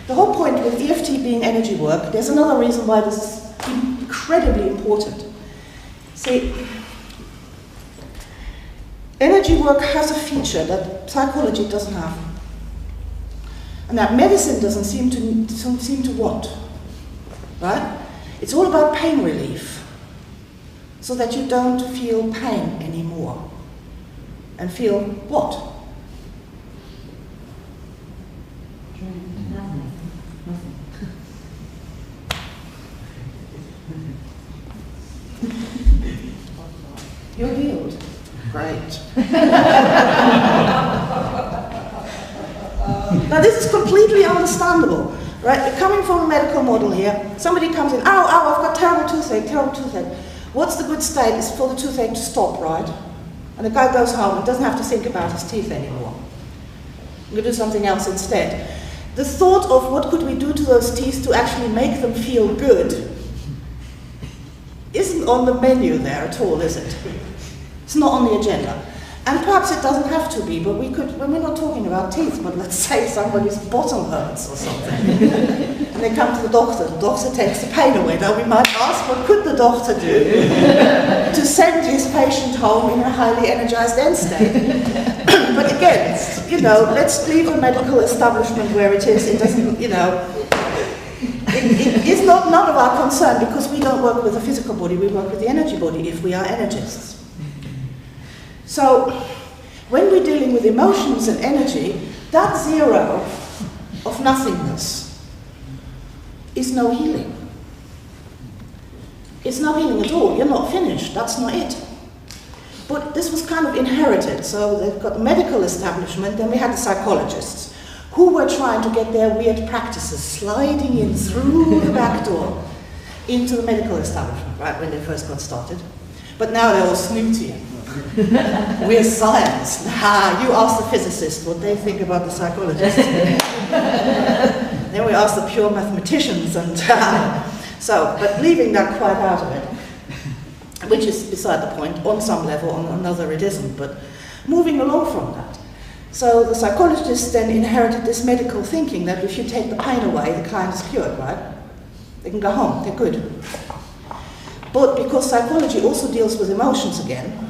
the whole point with EFT being energy work, there's another reason why this is incredibly important. See, energy work has a feature that psychology doesn't have, and that medicine doesn't seem to want, right? It's all about pain relief, so that you don't feel pain anymore. And feel what? You're healed. Great. Now this is completely understandable, right? You're coming from a medical model here. Somebody comes in, ow, ow, I've got terrible toothache, terrible toothache. What's the good state is for the toothache to stop, right? And the guy goes home and doesn't have to think about his teeth anymore. I'm going to do something else instead. The thought of what could we do to those teeth to actually make them feel good isn't on the menu there at all, is it? It's not on the agenda. And perhaps it doesn't have to be, but we could, when we're not talking about teeth, but let's say somebody's bottom hurts or something, and they come to the doctor takes the pain away. Now we might ask, what could the doctor do to send his patient home in a highly energized end state? But again, you know, let's leave the medical establishment where it is. It doesn't, you know, it is not none of our concern, because we don't work with the physical body, we work with the energy body if we are energists. So, when we're dealing with emotions and energy, that zero of nothingness is no healing. It's no healing at all. You're not finished. That's not it. But this was kind of inherited. So they've got the medical establishment, then we had the psychologists, who were trying to get their weird practices sliding in through the back door into the medical establishment, right, when they first got started. But now they're all snooty. We're science. You ask the physicists what they think about the psychologists. Then we ask the pure mathematicians, and but leaving that quite out of it, which is beside the point. On some level, on another it isn't. But moving along from that, so the psychologists then inherited this medical thinking that if you take the pain away, the client is cured, right? They can go home. They're good. But because psychology also deals with emotions again,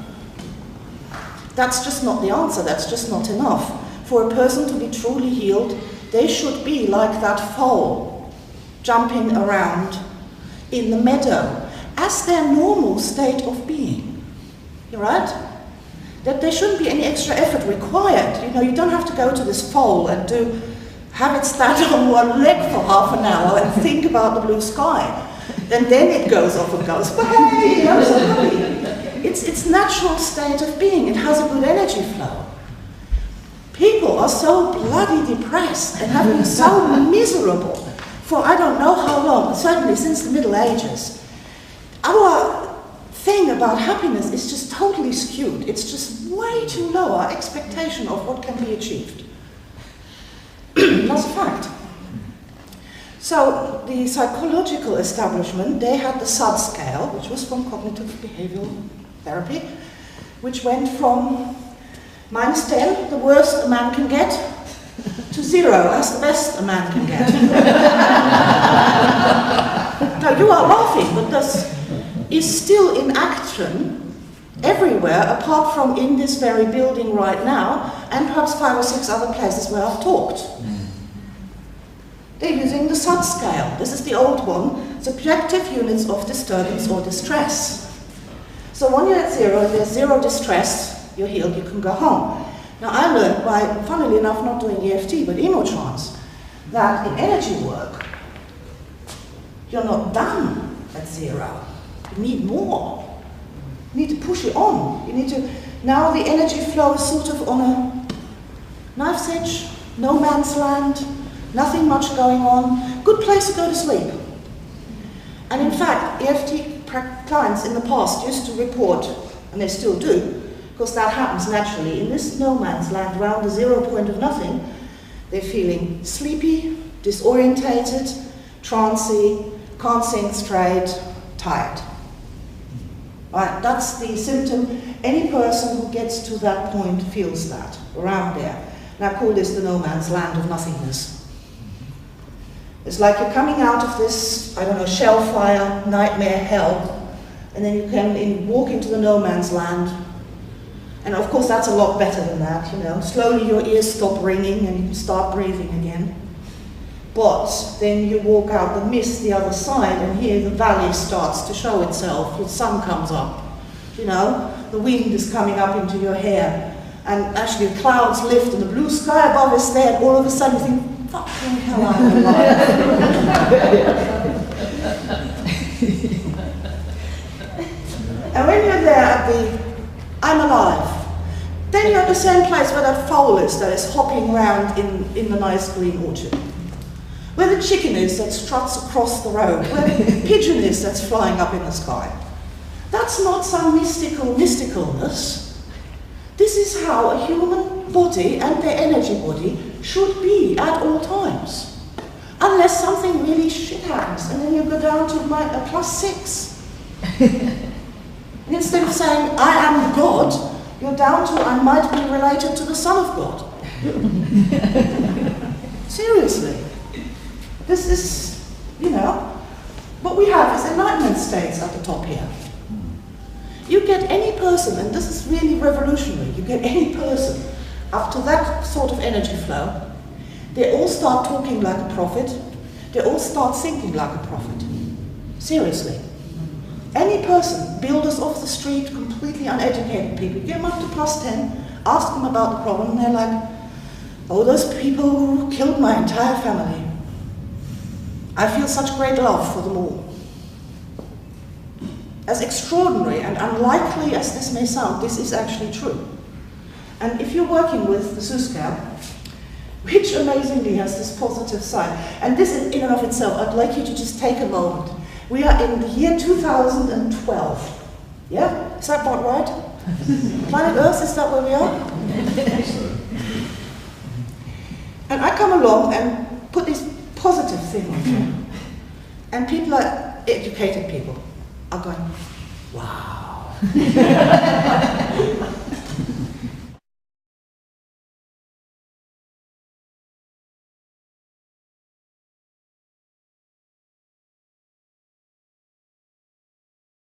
that's just not the answer, that's just not enough. For a person to be truly healed, they should be like that foal, jumping around in the meadow, as their normal state of being. You're right? That there shouldn't be any extra effort required. You know, you don't have to go to this foal and have it stand on one leg for half an hour and think about the blue sky. Then it goes off and goes, but hey, I'm so happy. It's its natural state of being. It has a good energy flow. People are so bloody depressed and have been so miserable for I don't know how long, certainly since the Middle Ages. Our thing about happiness is just totally skewed. It's just way too low, our expectation of what can be achieved. That's a fact. So the psychological establishment, they had the SUD scale, which was from cognitive behavioral therapy, which went from -10, the worst a man can get, to 0, that's the best a man can get. Now you are laughing, but this is still in action everywhere apart from in this very building right now, and perhaps 5 or 6 other places where I've talked. They're using the SUD scale. This is the old one, subjective units of disturbance or distress. So when you're at 0, if there's 0 distress, you're healed, you can go home. Now I learned by, funnily enough, not doing EFT, but emotrance, that in energy work, you're not done at 0. You need more. You need to push it on. You need to, now the energy flow is sort of on a knife's edge, no man's land, nothing much going on, good place to go to sleep. And in fact, EFT clients in the past used to report, and they still do, because that happens naturally, in this no man's land around the 0 point of nothing, they're feeling sleepy, disorientated, trancy, can't think straight, tired. Right, that's the symptom. Any person who gets to that point feels that, around there. Now I call this the no man's land of nothingness. It's like you're coming out of this, I don't know, shell fire, nightmare, hell, and then you can walk into the no man's land. And of course that's a lot better than that, you know. Slowly your ears stop ringing and you can start breathing again. But then you walk out the mist the other side, and here the valley starts to show itself. The sun comes up, you know, the wind is coming up into your hair, and actually the clouds lift and the blue sky above is there, and all of a sudden you think, fucking hell, I'm alive. And when you're there at the I'm alive, then you're at the same place where that fowl is that is hopping around in the nice green orchard. Where the chicken is that struts across the road, where the pigeon is that's flying up in the sky. That's not some mysticalness. This is how a human body and their energy body should be at all times. Unless something really shit happens, and then you go down to a +6. And instead of saying, I am God, you're down to, I might be related to the Son of God. Seriously. This is, you know, what we have is enlightenment states at the top here. You get any person, and this is really revolutionary, you get any person up to that sort of energy flow, they all start talking like a prophet, they all start thinking like a prophet. Seriously. Any person, builders off the street, completely uneducated people, get them up to +10, ask them about the problem, and they're like, oh, those people who killed my entire family. I feel such great love for them all. As extraordinary and unlikely as this may sound, this is actually true. And if you're working with the Suska, which amazingly has this positive side, and this in and of itself, I'd like you to just take a moment. We are in the year 2012. Yeah? Is that about right? Planet Earth, is that where we are? And I come along and put this positive thing on here. And people are educated people are going, wow.